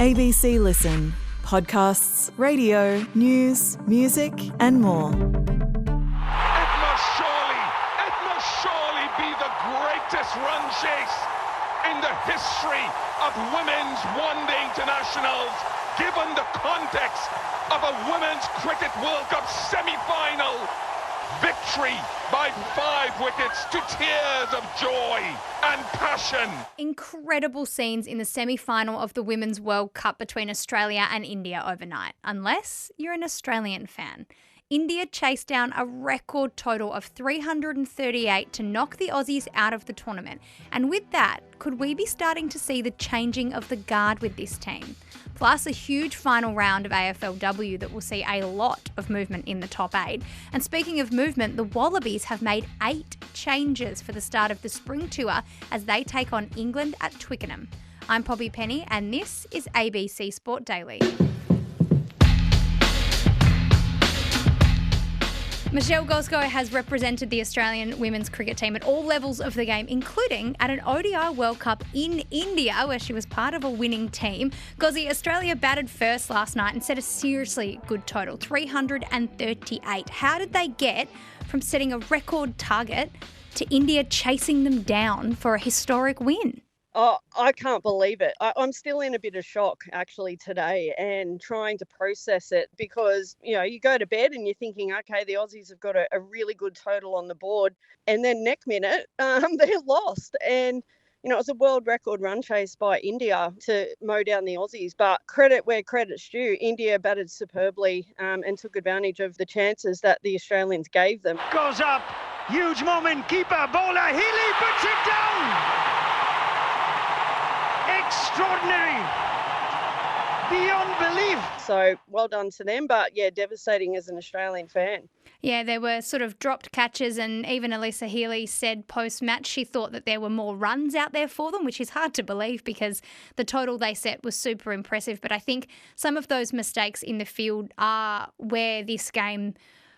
ABC Listen. Podcasts, radio, news, music and more. It must surely be the greatest run chase in the history of women's one-day internationals, given the context of a Women's Cricket World Cup semi-final. Victory by 5 wickets to tears of joy and passion. Incredible scenes in the semi-final of the Women's World Cup between Australia and India overnight, unless you're an Australian fan. India chased down a record total of 338 to knock the Aussies out of the tournament. And with that, could we be starting to see the changing of the guard with this team? Plus a huge final round of AFLW that will see a lot of movement in the top 8. And speaking of movement, the Wallabies have made 8 changes for the start of the spring tour as they take on England at Twickenham. I'm Poppy Penny and this is ABC Sport Daily. Michelle Goszko has represented the Australian women's cricket team at all levels of the game, including at an ODI World Cup in India, where she was part of a winning team. Gozzy, Australia batted first last night and set a seriously good total, 338. How did they get from setting a record target to India chasing them down for a historic win? Oh, I can't believe it. I'm still in a bit of shock actually today and trying to process it because, you go to bed and you're thinking, okay, the Aussies have got a really good total on the board. And then next minute, they're lost. And, it was a world record run chase by India to mow down the Aussies. But credit where credit's due, India batted superbly and took advantage of the chances that the Australians gave them. Goes up, huge moment, keeper, bowler, Healy puts it down. Extraordinary, beyond belief. So well done to them, but yeah, devastating as an Australian fan. Yeah, there were sort of dropped catches, and even Alyssa Healy said post-match she thought that there were more runs out there for them, which is hard to believe because the total they set was super impressive. But I think some of those mistakes in the field are where this game,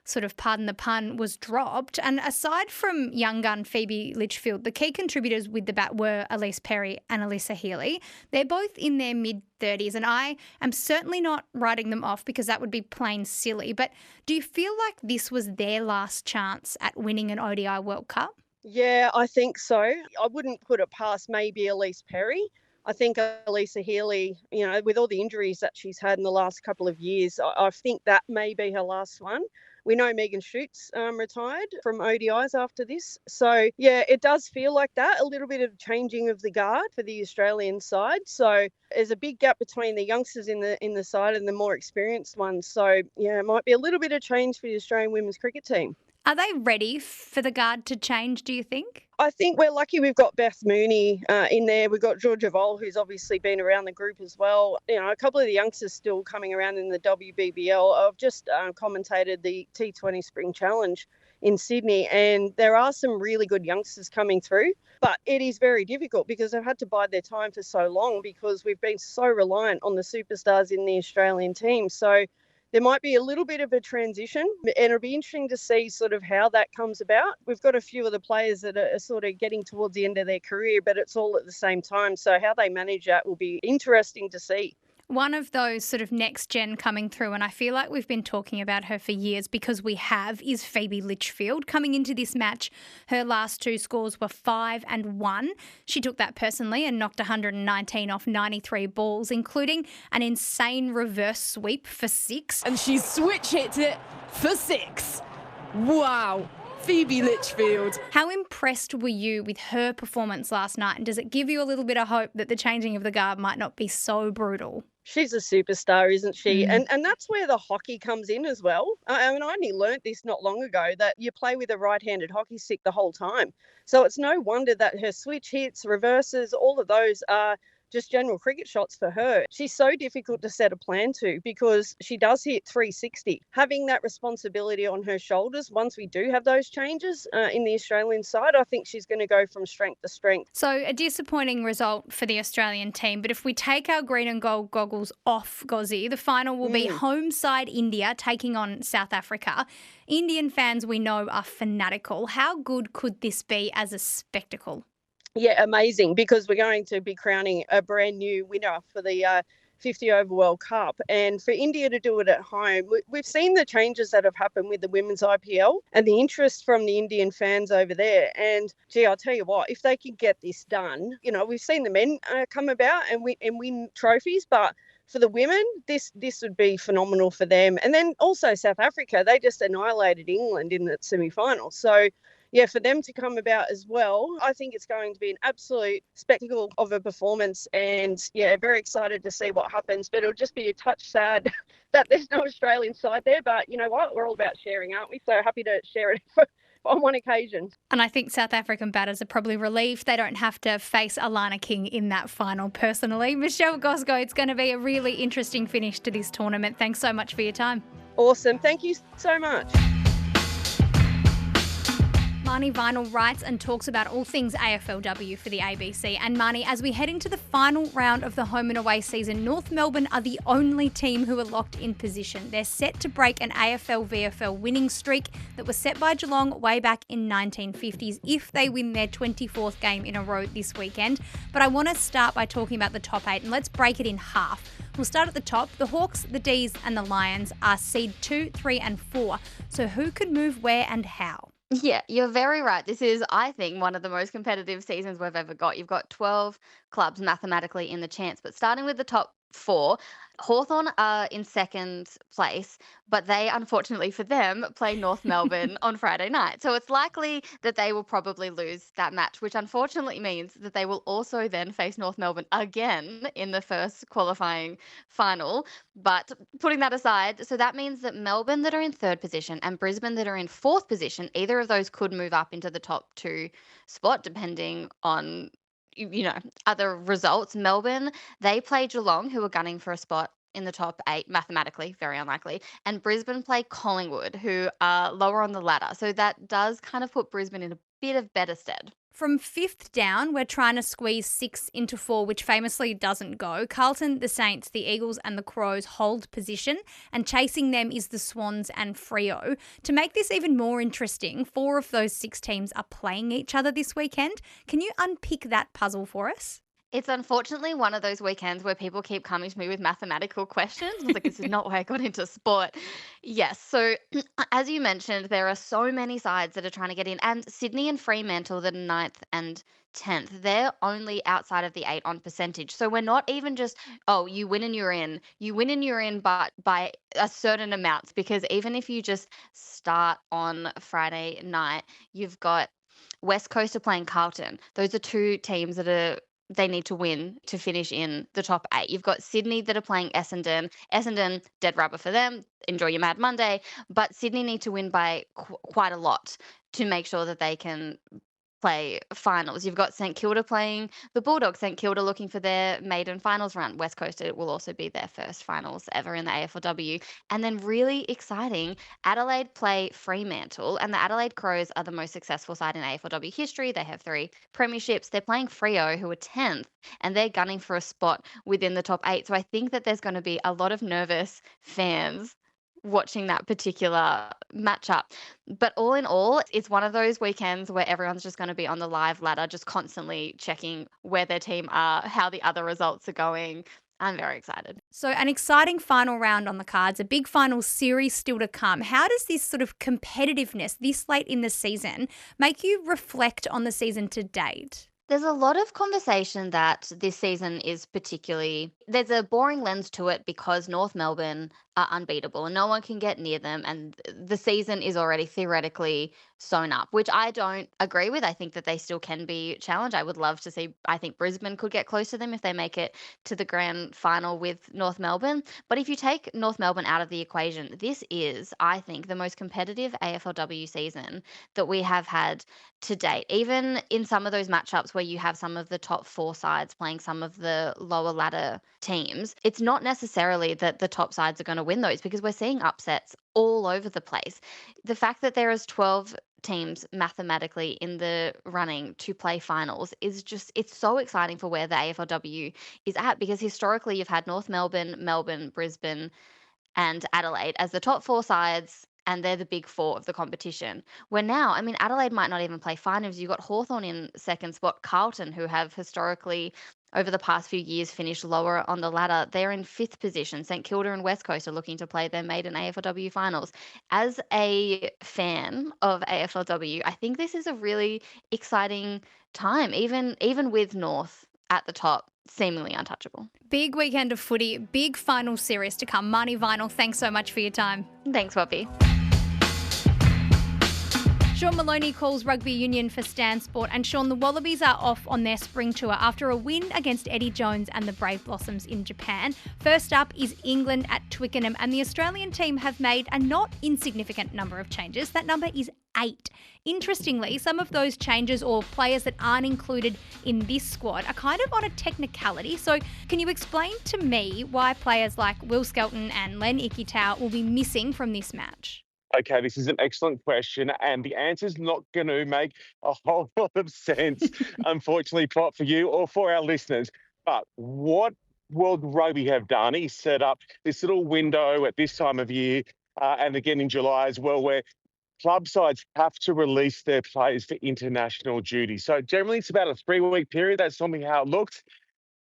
sort of pardon the pun, was dropped. And aside from young gun Phoebe Litchfield, the key contributors with the bat were Elise Perry and Alyssa Healy. They're both in their mid-30s, and I am certainly not writing them off because that would be plain silly. But do you feel like this was their last chance at winning an ODI World Cup? Yeah, I think so. I wouldn't put it past maybe Elise Perry. I think Alyssa Healy, with all the injuries that she's had in the last couple of years, I think that may be her last one. We know Megan Schutz retired from ODIs after this. So, yeah, it does feel like that, a little bit of changing of the guard for the Australian side. So there's a big gap between the youngsters in the side and the more experienced ones. So, yeah, it might be a little bit of change for the Australian women's cricket team. Are they ready for the guard to change, do you think? I think we're lucky we've got Beth Mooney in there. We've got Georgia Vol, who's obviously been around the group as well. A couple of the youngsters still coming around in the WBBL. I've just commentated the T20 Spring Challenge in Sydney, and there are some really good youngsters coming through. But it is very difficult because they've had to bide their time for so long because we've been so reliant on the superstars in the Australian team. So there might be a little bit of a transition, and it'll be interesting to see sort of how that comes about. We've got a few of the players that are sort of getting towards the end of their career, but it's all at the same time. So how they manage that will be interesting to see. One of those sort of next gen coming through, and I feel like we've been talking about her for years because we have, is Phoebe Litchfield. Coming into this match, her last 2 scores were 5 and 1. She took that personally and knocked 119 off 93 balls, including an insane reverse sweep for 6. And she switch hit it for 6. Wow. Phoebe Litchfield. How impressed were you with her performance last night? And does it give you a little bit of hope that the changing of the guard might not be so brutal? She's a superstar, isn't she? And that's where the hockey comes in as well. I only learnt this not long ago, that you play with a right-handed hockey stick the whole time. So it's no wonder that her switch hits, reverses, all of those are just general cricket shots for her. She's so difficult to set a plan to because she does hit 360. Having that responsibility on her shoulders, once we do have those changes in the Australian side, I think she's going to go from strength to strength. So a disappointing result for the Australian team, but if we take our green and gold goggles off, Gozzy, the final will be home side India taking on South Africa. Indian fans we know are fanatical. How good could this be as a spectacle? Yeah, amazing, because we're going to be crowning a brand new winner for the 50 over World Cup. And for India to do it at home, we've seen the changes that have happened with the women's IPL and the interest from the Indian fans over there. And gee, I'll tell you what, if they can get this done, we've seen the men come about and win trophies, but for the women, this would be phenomenal for them. And then also South Africa, they just annihilated England in the semi-final. So yeah, for them to come about as well, I think it's going to be an absolute spectacle of a performance. And yeah, very excited to see what happens. But it'll just be a touch sad that there's no Australian side there. But you know what? We're all about sharing, aren't we? So happy to share it on one occasion. And I think South African batters are probably relieved they don't have to face Alana King in that final personally. Michelle Goszko, it's going to be a really interesting finish to this tournament. Thanks so much for your time. Awesome. Thank you so much. Marnie Vinall writes and talks about all things AFLW for the ABC. And Marnie, as we head into the final round of the home and away season, North Melbourne are the only team who are locked in position. They're set to break an AFL-VFL winning streak that was set by Geelong way back in 1950s if they win their 24th game in a row this weekend. But I want to start by talking about the top 8 and let's break it in half. We'll start at the top. The Hawks, the D's and the Lions are seed 2, 3 and 4. So who could move where and how? Yeah, you're very right. This is, I think, one of the most competitive seasons we've ever got. You've got 12 clubs mathematically in the chance, but starting with the top 4, Hawthorn are in second place, but they, unfortunately for them, play North Melbourne on Friday night. So it's likely that they will probably lose that match, which unfortunately means that they will also then face North Melbourne again in the first qualifying final. But putting that aside, so that means that Melbourne that are in third position and Brisbane that are in fourth position, either of those could move up into the top 2 spot, depending on other results. Melbourne, they play Geelong, who are gunning for a spot in the top 8, mathematically, very unlikely. And Brisbane play Collingwood, who are lower on the ladder. So that does kind of put Brisbane in a bit of better stead. From 5th down, we're trying to squeeze 6 into 4, which famously doesn't go. Carlton, the Saints, the Eagles and the Crows hold position, and chasing them is the Swans and Freo. To make this even more interesting, 4 of those 6 teams are playing each other this weekend. Can you unpick that puzzle for us? It's unfortunately one of those weekends where people keep coming to me with mathematical questions. I was like, this is not why I got into sport. Yes. So as you mentioned, there are so many sides that are trying to get in. And Sydney and Fremantle, the 9th and 10th, they're only outside of the 8 on percentage. So we're not even just, you win and you're in. You win and you're in, but by a certain amounts, because even if you just start on Friday night, you've got West Coast are playing Carlton. Those are 2 teams that they need to win to finish in the top 8. You've got Sydney that are playing Essendon. Essendon, dead rubber for them. Enjoy your Mad Monday. But Sydney need to win by quite a lot to make sure that they can play finals. You've got St Kilda playing the Bulldogs. St Kilda looking for their maiden finals run. West Coast, it will also be their first finals ever in the AFLW. And then really exciting, Adelaide play Fremantle, and the Adelaide Crows are the most successful side in AFLW history. They have 3 premierships. They're playing Freo, who are 10th, and they're gunning for a spot within the top 8. So I think that there's going to be a lot of nervous fans watching that particular matchup. But all in all, it's one of those weekends where everyone's just going to be on the live ladder, just constantly checking where their team are, how the other results are going. I'm very excited. So an exciting final round on the cards, a big final series still to come. How does this sort of competitiveness this late in the season make you reflect on the season to date? There's a lot of conversation that this season is particularly, there's a boring lens to it because North Melbourne are unbeatable and no one can get near them, and the season is already theoretically sewn up, which I don't agree with. I think that they still can be challenged. I would love to see, I think Brisbane could get close to them if they make it to the grand final with North Melbourne. But if you take North Melbourne out of the equation, this is, I think, the most competitive AFLW season that we have had to date. Even in some of those matchups where you have some of the top 4 sides playing some of the lower ladder teams, it's not necessarily that the top sides are going to win those, because we're seeing upsets all over the place. The fact that there is 12 teams mathematically in the running to play finals is just, it's so exciting for where the AFLW is at, because historically you've had North Melbourne, Melbourne, Brisbane and Adelaide as the top 4 sides, and they're the big 4 of the competition. Where now, Adelaide might not even play finals. You've got Hawthorn in second spot, Carlton, who have historically over the past few years finished lower on the ladder. They're in 5th position. St Kilda and West Coast are looking to play their maiden AFLW finals. As a fan of AFLW, I think this is a really exciting time, even with North at the top, seemingly untouchable. Big weekend of footy, big final series to come. Marnie, Vinall, thanks so much for your time. Thanks, Poppy. Sean Maloney calls rugby union for Stan Sport. And Sean, the Wallabies are off on their spring tour after a win against Eddie Jones and the Brave Blossoms in Japan. First up is England at Twickenham, and the Australian team have made a not insignificant number of changes. That number is 8. Interestingly, some of those changes or players that aren't included in this squad are kind of on a technicality. So can you explain to me why players like Will Skelton and Len Ikitau will be missing from this match? Okay, this is an excellent question, and the answer's not going to make a whole lot of sense, unfortunately, Pop, for you or for our listeners. But what World Rugby have done is set up this little window at this time of year, and again in July as well, where club sides have to release their players for international duty. So generally, it's about a 3-week period. That's normally how it looks.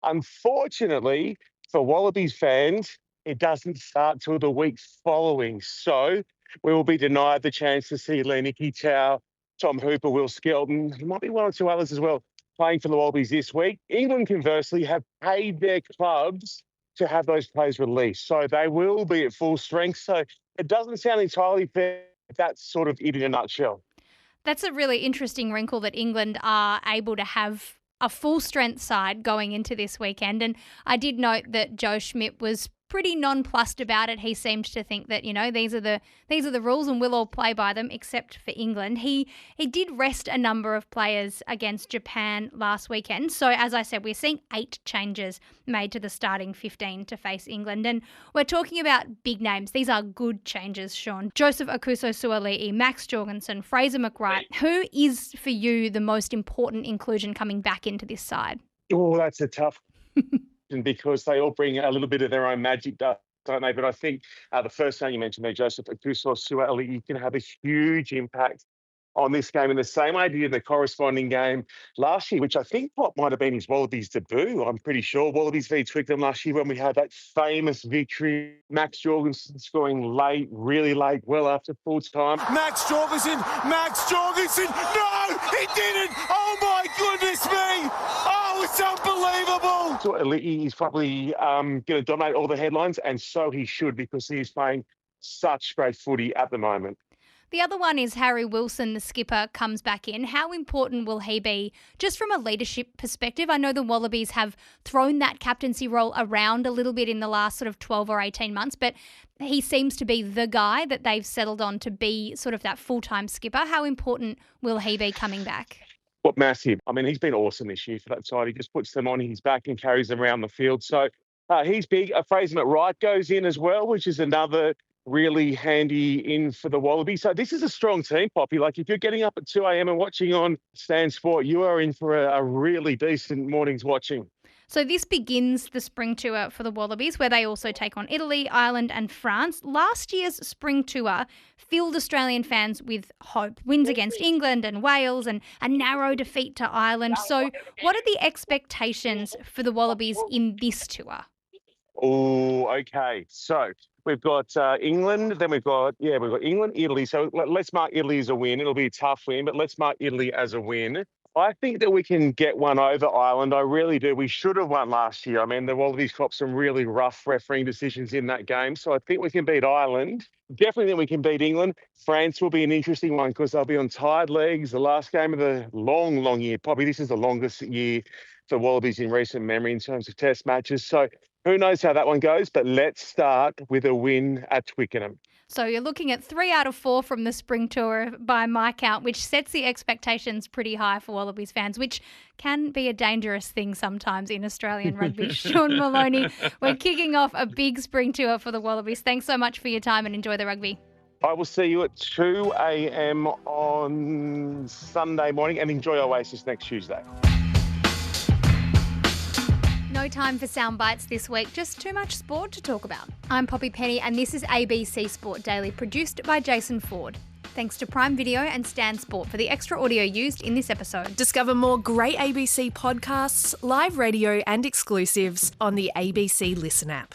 Unfortunately, for Wallabies fans, it doesn't start till the week following. So we will be denied the chance to see Len Ikitau, Tom Hooper, Will Skelton, there might be one or two others as well, playing for the Wallabies this week. England, conversely, have paid their clubs to have those players released. So they will be at full strength. So it doesn't sound entirely fair. That's sort of it in a nutshell. That's a really interesting wrinkle that England are able to have a full strength side going into this weekend. And I did note that Joe Schmidt was pretty nonplussed about it. He seemed to think that, these are the rules and we'll all play by them, except for England. He did rest a number of players against Japan last weekend. So as I said, we're seeing 8 changes made to the starting 15 to face England. And we're talking about big names. These are good changes, Sean. Joseph Okuso-Suaalii, Max Jorgensen, Fraser McWright. Who is for you the most important inclusion coming back into this side? Oh, that's a tough because they all bring a little bit of their own magic, don't they? But I think the first name you mentioned there, Joseph Okuso-Suaalii, can have a huge impact on this game, in the same way he did in the corresponding game last year, which I think what might have been his Wallabies debut. I'm pretty sure Wallabies v Twickenham last year when we had that famous victory. Max Jorgensen scoring late, really late, well after full time. Max Jorgensen! No, he didn't! Oh my goodness me! Oh, it's unbelievable! So he's probably going to dominate all the headlines, and so he should, because he is playing such great footy at the moment. The other one is Harry Wilson, the skipper, comes back in. How important will he be just from a leadership perspective? I know the Wallabies have thrown that captaincy role around a little bit in the last sort of 12 or 18 months, but he seems to be the guy that they've settled on to be sort of that full-time skipper. How important will he be coming back? What massive. I mean, he's been awesome this year for that side. He just puts them on his back and carries them around the field. So he's big. Fraser McWright goes in as well, which is another really handy in for the Wallabies. So this is a strong team, Poppy. Like, if you're getting up at 2 a.m. and watching on Stan Sport, you are in for a really decent morning's watching. So this begins the spring tour for the Wallabies, where they also take on Italy, Ireland and France. Last year's spring tour filled Australian fans with hope. Wins against England and Wales and a narrow defeat to Ireland. So what are the expectations for the Wallabies in this tour? Oh, okay. So we've got England, then we've got England, Italy. So let's mark Italy as a win. It'll be a tough win, but let's mark Italy as a win. I think that we can get one over Ireland. I really do. We should have won last year. I mean, the Wallabies copped some really rough refereeing decisions in that game. So I think we can beat Ireland. Definitely think we can beat England. France will be an interesting one because they'll be on tired legs. The last game of the long year. Probably this is the longest year for Wallabies in recent memory in terms of test matches. So who knows how that one goes, but let's start with a win at Twickenham. So you're looking at 3 out of 4 from the spring tour by my count, which sets the expectations pretty high for Wallabies fans, which can be a dangerous thing sometimes in Australian rugby. Sean Maloney, we're kicking off a big spring tour for the Wallabies. Thanks so much for your time and enjoy the rugby. I will see you at 2 a.m. on Sunday morning, and enjoy Oasis next Tuesday. No time for sound bites this week, just too much sport to talk about. I'm Poppy Penny and this is ABC Sport Daily, produced by Jason Ford. Thanks to Prime Video and Stan Sport for the extra audio used in this episode. Discover more great ABC podcasts, live radio and exclusives on the ABC Listen app.